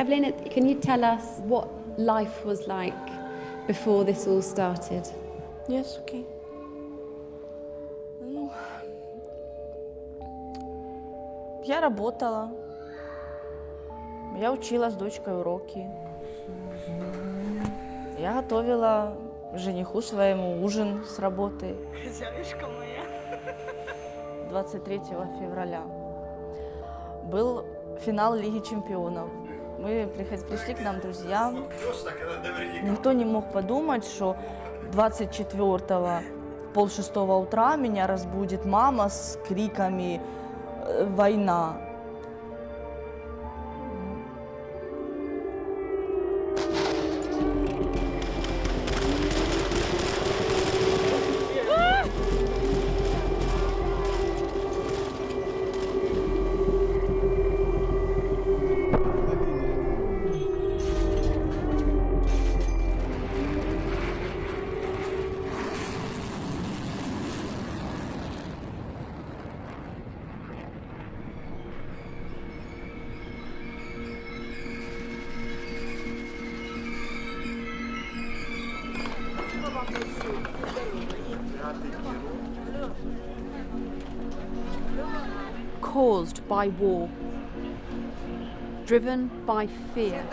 Evelina, can you tell us what life was like before this all started? Yes, okay. Ну, я работала, я учила с дочкой уроки, я готовила жениху своему ужин с работы. Хозяюшка моя. 23 февраля был финал Лиги чемпионов. Мы пришли к нам друзья. Никто не мог подумать, что 24-го в 5:30 утра меня разбудит мама с криками «Война!». Caused by war, driven by fear.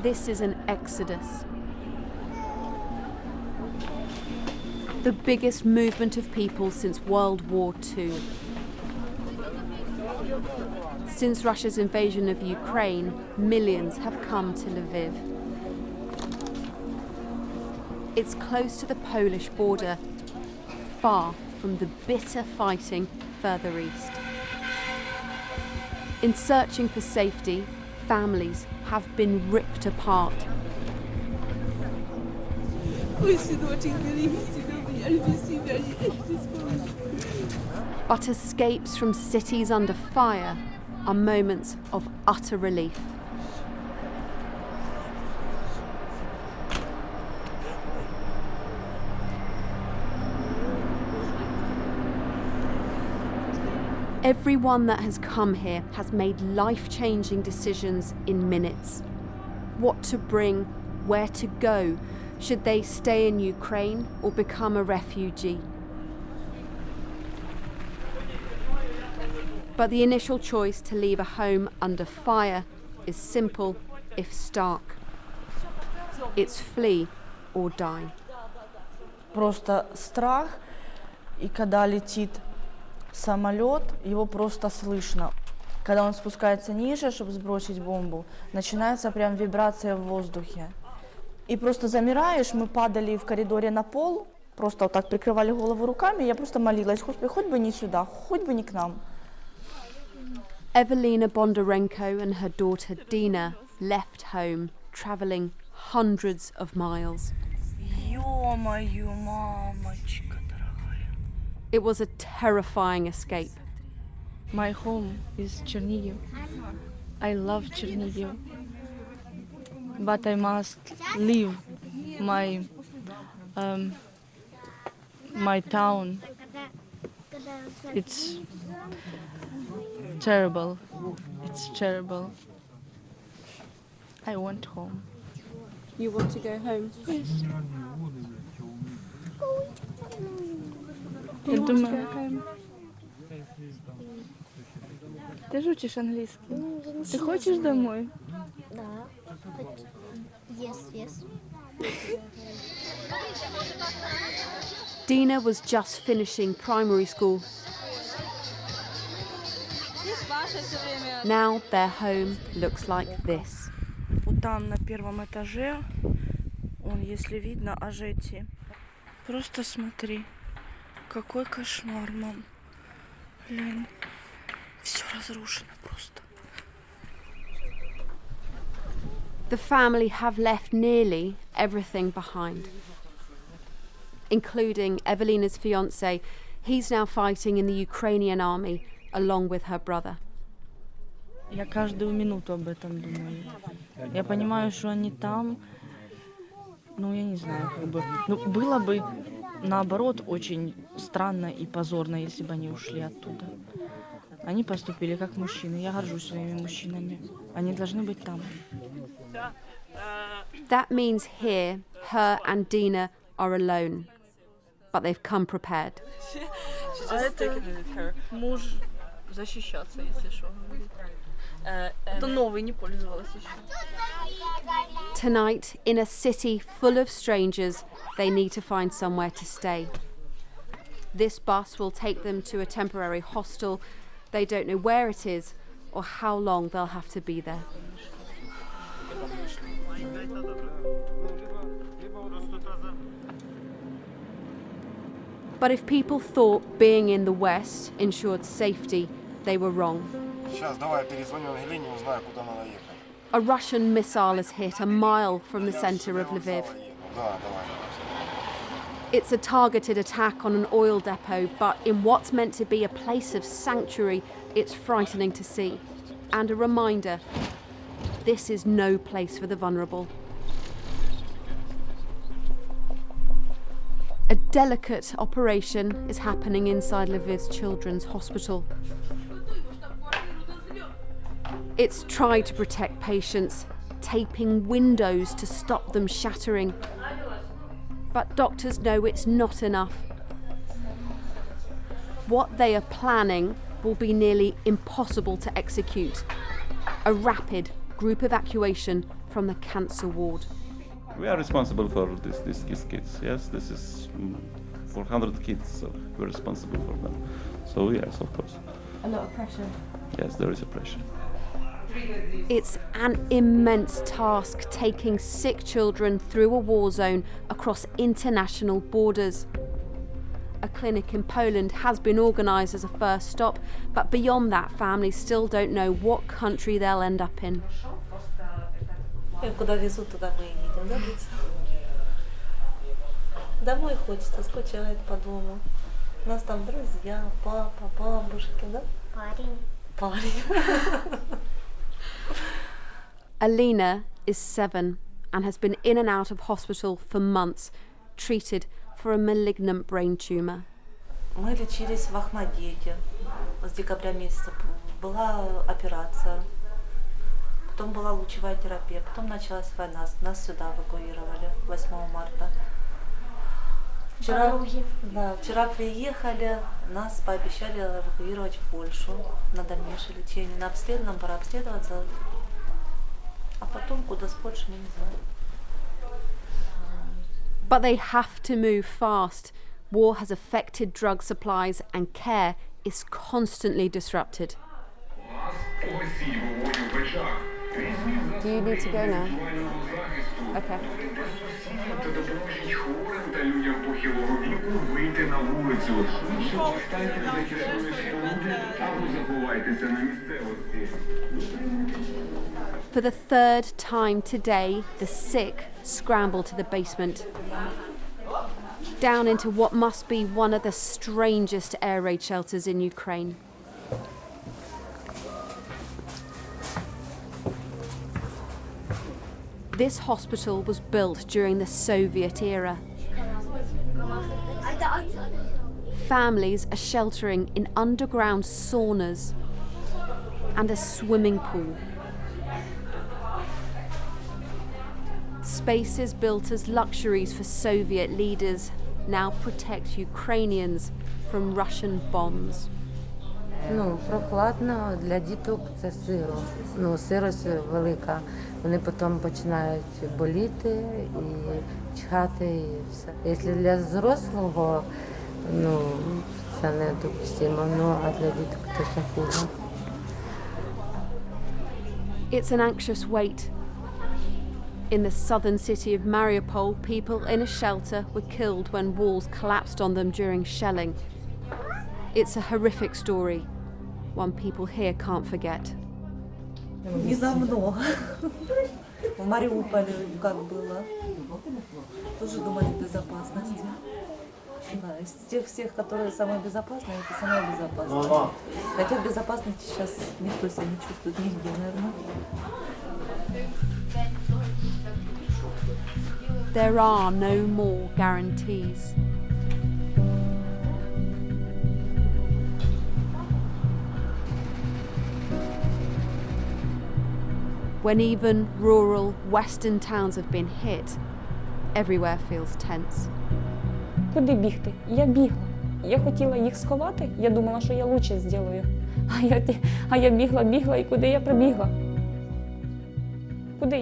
This is an exodus. The biggest movement of people since World War II. Since Russia's invasion of Ukraine, millions have come to Lviv. It's close to the Polish border, far from the bitter fighting further east. In searching for safety, families have been ripped apart. But escapes from cities under fire are moments of utter relief. Everyone that has come here has made life-changing decisions in minutes. What to bring, where to go, should they stay in Ukraine or become a refugee? But the initial choice to leave a home under fire is simple, if stark. It's flee or die. Просто страх, и когда летит самолет, его просто слышно. Когда он спускается ниже, чтобы сбросить бомбу, начинается прям вибрация в воздухе. И просто замираешь, мы падали в коридоре на пол, просто вот так прикрывали голову руками, я просто молилась, Господи, хоть бы не сюда, хоть бы не к нам. Evelina Bondarenko and her daughter Dina left home, travelling hundreds of miles. Ё-моё, мамочка дорогая. It was a terrifying escape. My home is Chernihiv. I love Chernihiv. But I must leave my my town. It's terrible. It's terrible. I want home. You want to go home? Yes. You want to go home? Ты же учишь английский? Ты хочешь домой? Да. Yes. Dina was just finishing primary school. Now their home looks like this. Вот там на первом этаже, он, если видно, ажети. Просто смотри, какой кошмар, мам. Блин, все разрушено просто. The family have left nearly everything behind, including Evelina's fiancé. He's now fighting in the Ukrainian army along with her brother. Я каждую минуту об этом думаю. Я понимаю, что они там, ну, я не знаю, как бы... Ну, было бы, наоборот, очень странно и позорно, если бы они ушли оттуда. Они поступили как мужчины. Я горжусь своими мужчинами. Они должны быть там. That means here, her and Dina are alone. But they've come prepared. Муж защищаться, если что. Это новый, не пользовалась еще. Tonight, in a city full of strangers, they need to find somewhere to stay. This bus will take them to a temporary hostel. They don't know where it is or how long they'll have to be there. But if people thought being in the West ensured safety, they were wrong. A Russian missile has hit a mile from the center of Lviv. It's a targeted attack on an oil depot, but in what's meant to be a place of sanctuary, it's frightening to see. And a reminder, this is no place for the vulnerable. A delicate operation is happening inside Lviv's children's hospital. It's tried to protect patients, taping windows to stop them shattering. But doctors know it's not enough. What they are planning will be nearly impossible to execute. A rapid group evacuation from the cancer ward. We are responsible for these kids. Yes, this is 400 kids, so we're responsible for them. So yes, of course. A lot of pressure. Yes, there is a pressure. It's an immense task taking sick children through a war zone across international borders. A clinic in Poland has been organised as a first stop, but beyond that, families still don't know what country they'll end up in. Куда везут, туда мы и едем, да, Блиц? Домой хочется, скучает по дому. У нас там друзья, папа, бабушки, да? Парень. Alina is 7 and has been in and out of hospital for months, treated for a malignant brain tumour. Мы лечились в Ахмадите с декабря месяца. Была операция. Потом была лучевая терапия, потом началась война, нас сюда эвакуировали 8 марта. Вчера приехали, нас пообещали эвакуировать в Польшу на дальнейшее лечение. Нам пора обследоваться, а потом куда с Польши мы не знаем. But they have to move fast. War has affected drug supplies and care is constantly disrupted. Do you need to go now? Okay. For the third time today, the sick scramble to the basement. Down into what must be one of the strangest air raid shelters in Ukraine. This hospital was built during the Soviet era. Families are sheltering in underground saunas and a swimming pool. Spaces built as luxuries for Soviet leaders now protect Ukrainians from Russian bombs. Прохладно, для діток це сиро. Сирость велика. Вони потім починають боліти і чхати, і все. Якщо для взрослого, це недопустимо, а для діток точно хуже. It's an anxious wait. In the southern city of Mariupol, people in a shelter were killed when walls collapsed on them during shelling. It's a horrific story, one people here can't forget. Недавно. В Мариуполе как было. Тоже думали о безопасности. Да, из тех всех, которые самые безопасные, это самое безопасное. Хотя в безопасности сейчас никто себя не чувствует нигде, наверное. There are no more guarantees. When even rural western towns have been hit, everywhere feels tense. Куди бігти? Я бігла. Я хотіла їх сховати, я думала, що я краще зроблю. А я бігла, і куди я прибігла? Куди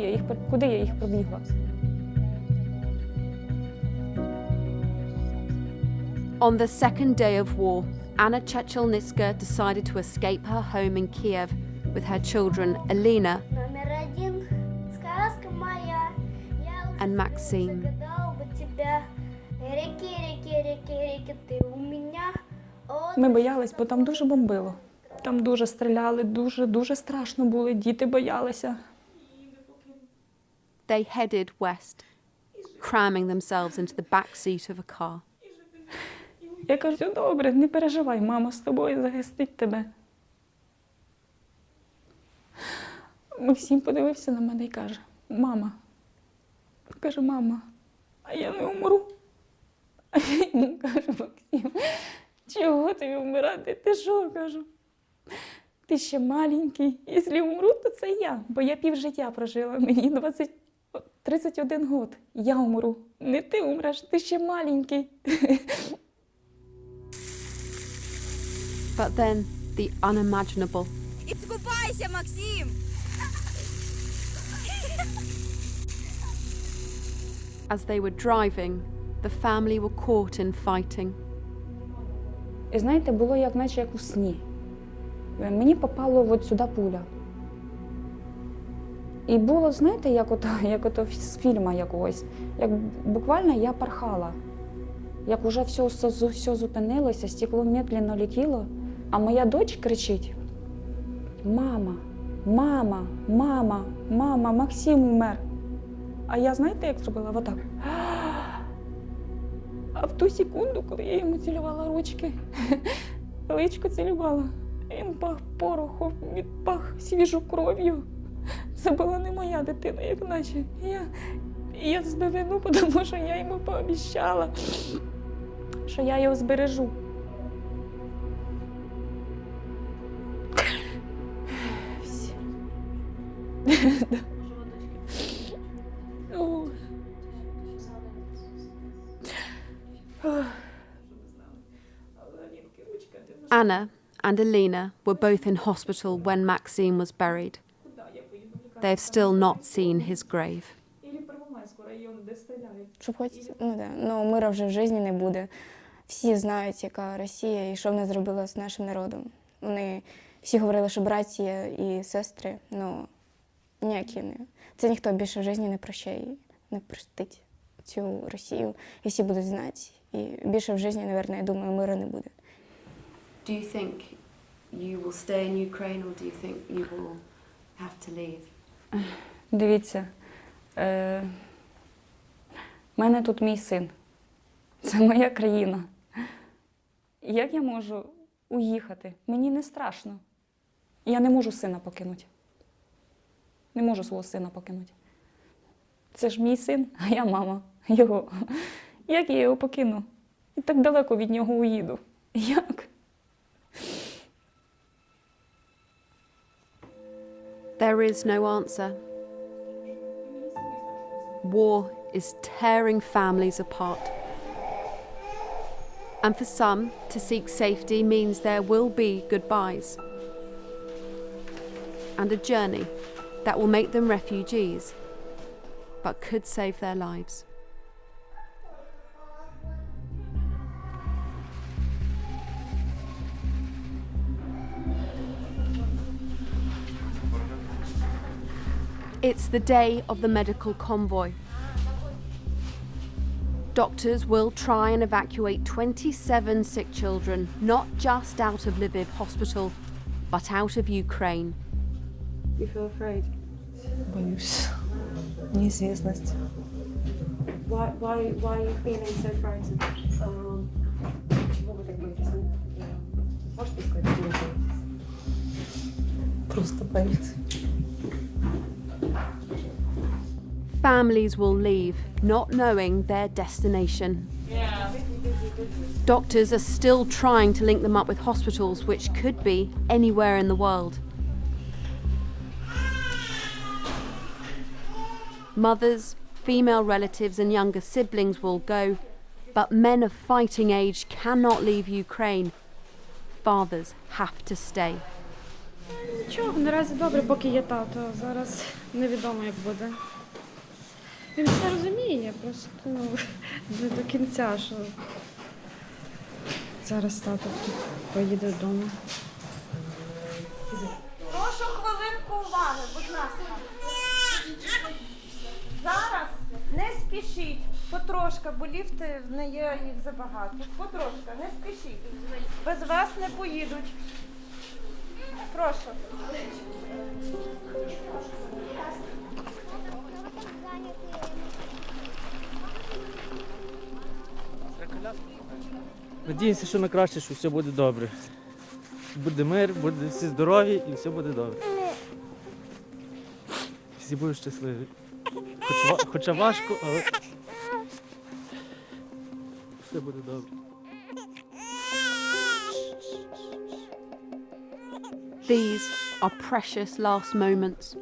я їх пробігла? On the second day of war, Anna Chechelnytska decided to escape her home in Kiev with her children Alina Номер один. Сказка моя. Я уже and Maxim. загадал бы тебя. Реки, реки, реки, реки, ты у меня. Ми боялись, бо там дуже бомбило. Там дуже стріляли, дуже страшно було, діти боялися. They headed west, cramming themselves into the back seat of a car. Я кажу, все добре, не переживай, мама з тобою захистить тебе. Максим подивився на мене і каже, мама, а я не умру. А я йому кажу, Максим, чого тобі вмирати? Ти що, кажу? Ти ще маленький, якщо умру, то це я, бо я півжиття прожила, мені 31 год, я умру. Не ти умреш, ти ще маленький. But then the unimaginable. Іскупайся, Максим! As they were driving, the family were caught in fighting. І знаєте, було наче як у сні. Мені попало от сюди пуля. І було, знаєте, як ото з фільму якогось. Як буквально я порхала. Як уже все зупинилося, стекло медленно летіло, а моя дочь кричить: «Мама, мама, мама, мама, Максим умер». А я, знаєте, як зробила? Отак. А в ту секунду, коли я йому цілювала ручки, личко цілювала, він пах порохом, він пах свіжу кров'ю. Це була не моя дитина, як наче. Я себе вину, тому що я йому пообіцяла, що я його збережу. Anna and Alina were both in hospital when Maxim was buried. They have still not seen his grave. Щоб хоч, мира вже в житті не буде. Всі знають, яка Росія і що вона зробила з нашим народом. Вони всі говорили, що браття і сестри, ніякі не. Це ніхто більше в житті не прощає, не простить цю Росію. І всі будуть знати. І більше в житті, мабуть, я думаю, миру не буде. Do you think you will stay in Ukraine or do you think you will have to leave? Дивіться, в мене тут мій син. Це моя країна. Як я можу уїхати? Мені не страшно. Я не можу сина покинути. Не можу свого сина покинути. Це ж мій син, а я мама його. Як я його покину? І так далеко від нього уїду. Як? There is no answer. War is tearing families apart. And for some, to seek safety means there will be goodbyes. And a journey that will make them refugees, but could save their lives. It's the day of the medical convoy. Doctors will try and evacuate 27 sick children, not just out of Lviv hospital, but out of Ukraine. You feel afraid? Боюсь. Неизвестность. Why are you feeling so frightened? Чего вы так боитесь? Можете сказать, что вы боитесь? Просто боюсь. Families will leave, not knowing their destination. Doctors are still trying to link them up with hospitals, which could be anywhere in the world. Mothers, female relatives and younger siblings will go, but men of fighting age cannot leave Ukraine. Fathers have to stay. Нічого, наразі добре, поки є тато. Зараз невідомо, як буде. Він все розуміє, просто не до кінця, що зараз тато поїде додому. Прошу хвилинку уваги, будь ласка. Зараз не спішіть, потрошка, бо ліфти не є їх забагато. Потрошка, не спішіть. Без вас не поїдуть. Прошу. Надіюся, що на краще, що все буде добре. Буде мир, буде всі здорові і все буде добре. Всі будуть щасливі. Хоча важко, але все буде добре. These are precious last moments.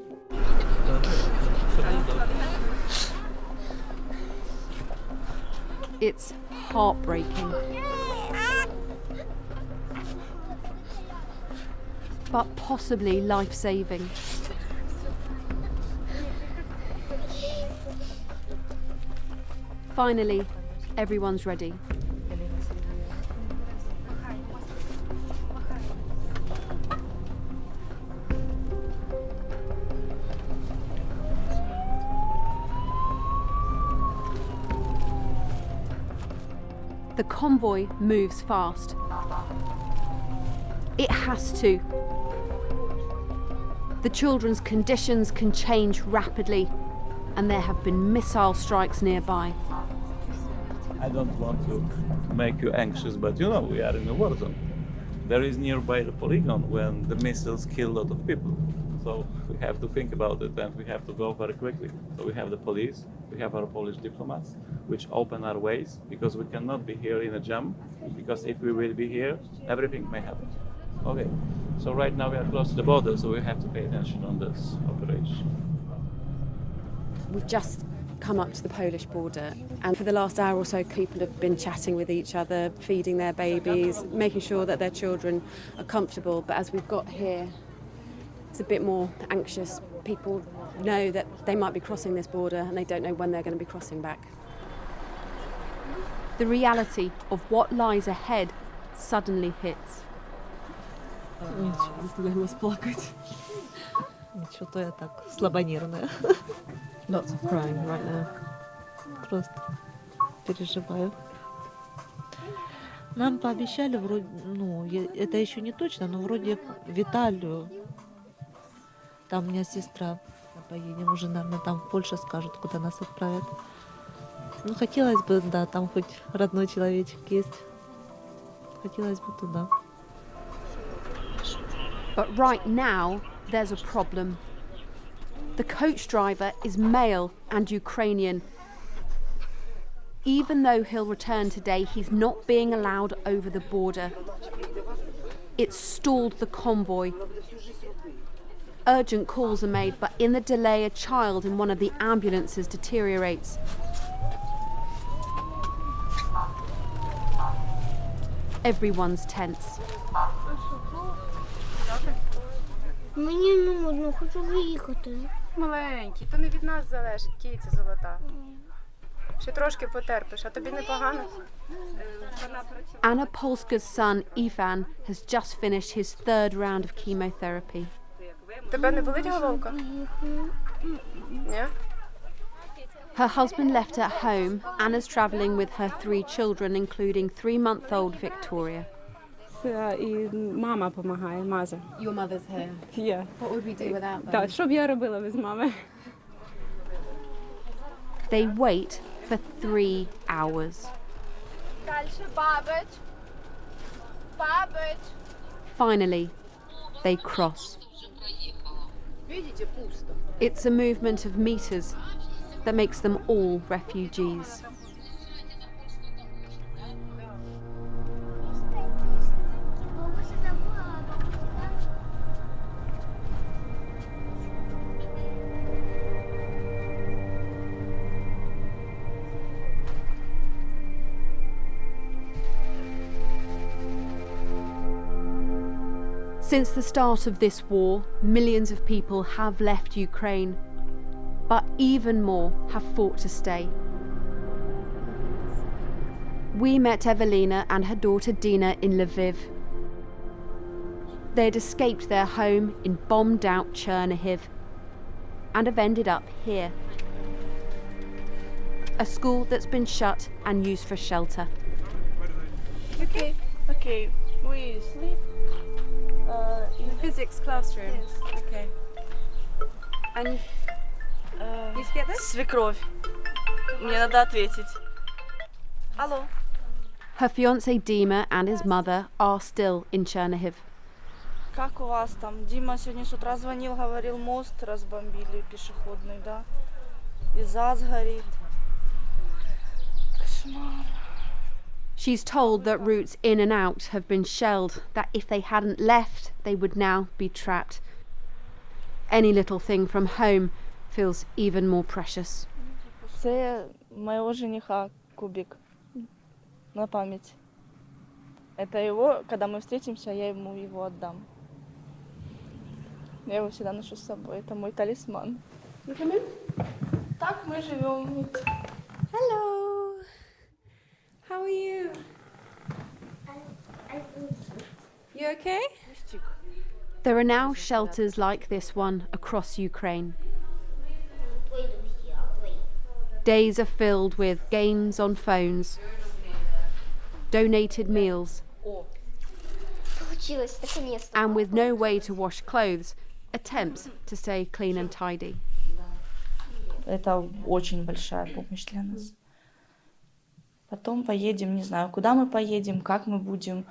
It's heartbreaking. But possibly life-saving. Finally, everyone's ready. The convoy moves fast. It has to. The children's conditions can change rapidly, and there have been missile strikes nearby. I don't want to make you anxious, but you know, we are in a war zone. There is nearby the polygon when the missiles kill a lot of people. So we have to think about it and we have to go very quickly. So we have the police, we have our Polish diplomats, which open our ways because we cannot be here in a jam, because if we will be here, everything may happen. Okay, so right now we are close to the border, so we have to pay attention on this operation. We've just come up to the Polish border, and for the last hour or so people have been chatting with each other, feeding their babies, making sure that their children are comfortable. But as we've got here, it's a bit more anxious. People know that they might be crossing this border and they don't know when they're going to be crossing back. The reality of what lies ahead suddenly hits. Ничего, то я так слабонервная. Lots of crying right now. Просто переживаю. Нам пообещали вроде, это еще не точно, но вроде в Италию. Там у меня сестра. Поедем уже, наверное, там в Польшу скажут, куда нас отправят. Хотелось бы, да, там хоть родной человечек есть. Хотелось бы туда. But right now, there's a problem. The coach driver is male and Ukrainian. Even though he'll return today, he's not being allowed over the border. It's stalled the convoy. Urgent calls are made, but in the delay, a child in one of the ambulances deteriorates. Everyone's tense. Мені нудно, хочу виїхати. Маленький, то не від нас залежить, киця золота. Ще трошки потерпиш, а тобі непогано? Anna Polska's son, Ivan, has just finished his third round of chemotherapy. Тебе не болить головка? Ні? Her husband left at home. Anna's travelling with her 3 children, including 3-month-old Victoria. І мама допомагає, маза. Your mother's here. Є. What would we do without them? Так, що б я робила без мами? They wait for 3 hours. Дальше бабич. Бабич. Finally, they cross. It's a movement of meters that makes them all refugees. Since the start of this war, millions of people have left Ukraine, but even more have fought to stay. We met Evelina and her daughter Dina in Lviv. They had escaped their home in bombed-out Chernihiv and have ended up here. A school that's been shut and used for shelter. Okay, okay. We sleep in Physics classroom. Yes. Okay. And did you get this? Свекровь. Мне надо ответить. Алло. Her fiancé Dima and his mother are still in Chernihiv. Как у вас там? Дима сегодня с утра звонил, говорил, мост разбомбили пешеходный, да? И ЗАЗ горит. Кошмар. She's told that routes in and out have been shelled, that if they hadn't left, they would now be trapped. Any little thing from home feels even more precious. Це моего жениха кубик на память. Это его, когда мы встретимся, я ему его отдам. Я его всегда ношу с собой, это мой талисман. Так мы живем. Hello. How are you? You okay? There are now shelters like this one across Ukraine. Days are filled with games on phones, donated meals, and with no way to wash clothes, attempts to stay clean and tidy. Это очень большая помощь для нас. Потом поедем, не знаю, куда мы поедем, как мы будем.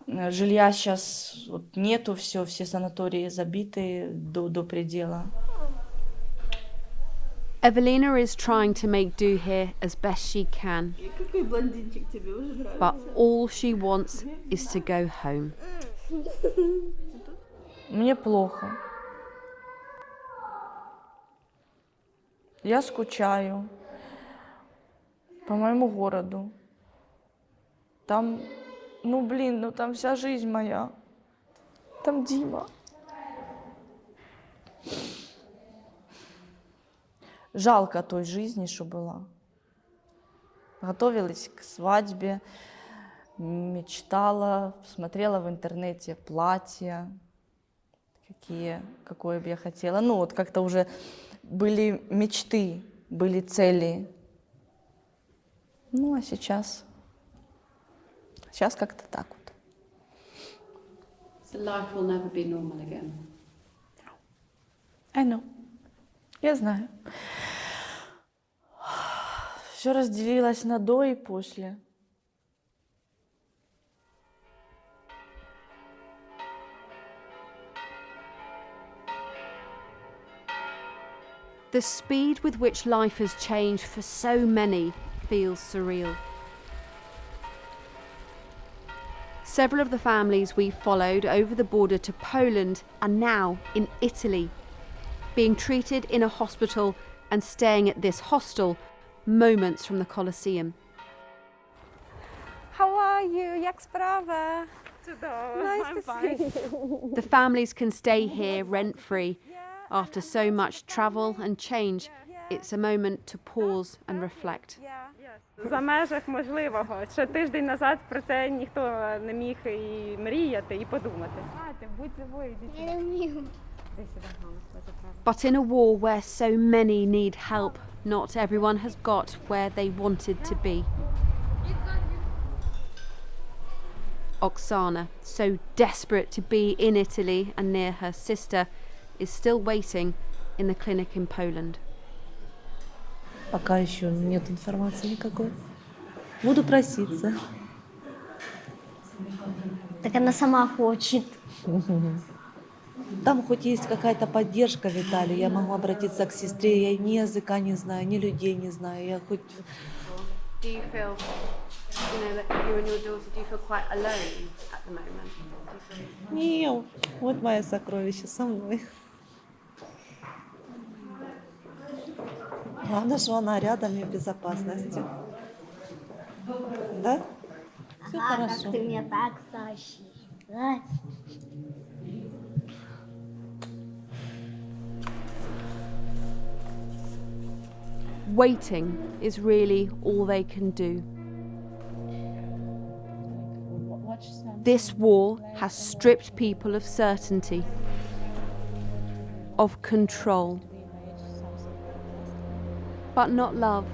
Жилья сейчас вот нету, все санатории забиты до предела. Evelina is trying to make do here as best she can. But all she wants is to go home. Мне плохо. Я скучаю по моему городу. Там, там вся жизнь моя. Там Дима. Жалко той жизни, что была. Готовилась к свадьбе, мечтала, смотрела в интернете платья, какое бы я хотела. Вот как-то уже были мечты, были цели. А сейчас как-то так вот. So life will never be normal again. I know. Я знаю. Все разделилось на до и после. The speed with which life has changed for so many feels surreal. Several of the families we followed over the border to Poland are now in Italy, being treated in a hospital and staying at this hostel moments from the Colosseum. How are you? Як справа? Nice to see you. The families can stay here rent-free. After so much travel and change, it's a moment to pause and reflect. За межах можливого. Ще тиждень назад про це ніхто не міг і мріяти, і подумати. Будь живою, дитина. But in a war where so many need help, not everyone has got where they wanted to be. Oksana, so desperate to be in Italy and near her sister, is still waiting in the clinic in Poland. Пока еще нет информации никакой. Буду проситься. Так она сама хочет. Там хоть есть какая-то поддержка в Италии, я могу обратиться к сестре, я ни языка не знаю, ни людей не знаю, я хоть... Do you feel, that you and your daughter, do you feel quite alone at the moment? Нет, вот мое сокровище со мной. Главное, что она рядом и в безопасности. Да? Все хорошо. Ты меня так тащишь, да? Waiting is really all they can do. This war has stripped people of certainty, of control, but not love,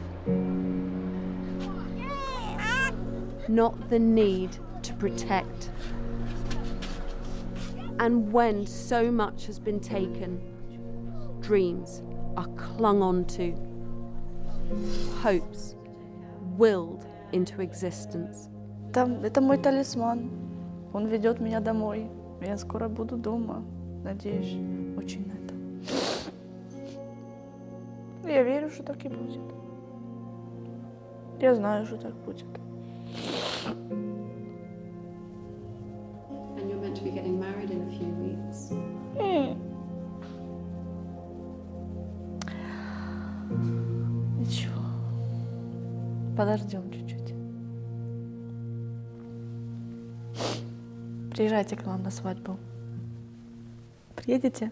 not the need to protect. And when so much has been taken, dreams are clung on to, hopes willed into existence. Это мой талисман. Он ведет меня домой. Я скоро буду дома. Надеюсь очень на это. Я верю, что так и будет. Я знаю, что так будет. And you're meant to be getting married in a few weeks. Ничего. Подождем чуть-чуть. Приезжайте к нам на свадьбу. Приедете?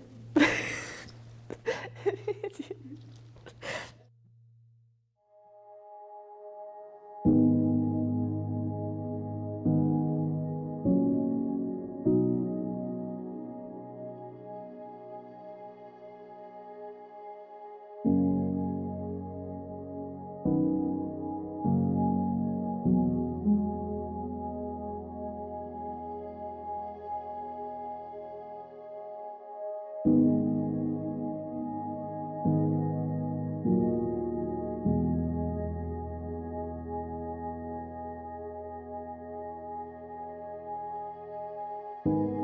Thank you.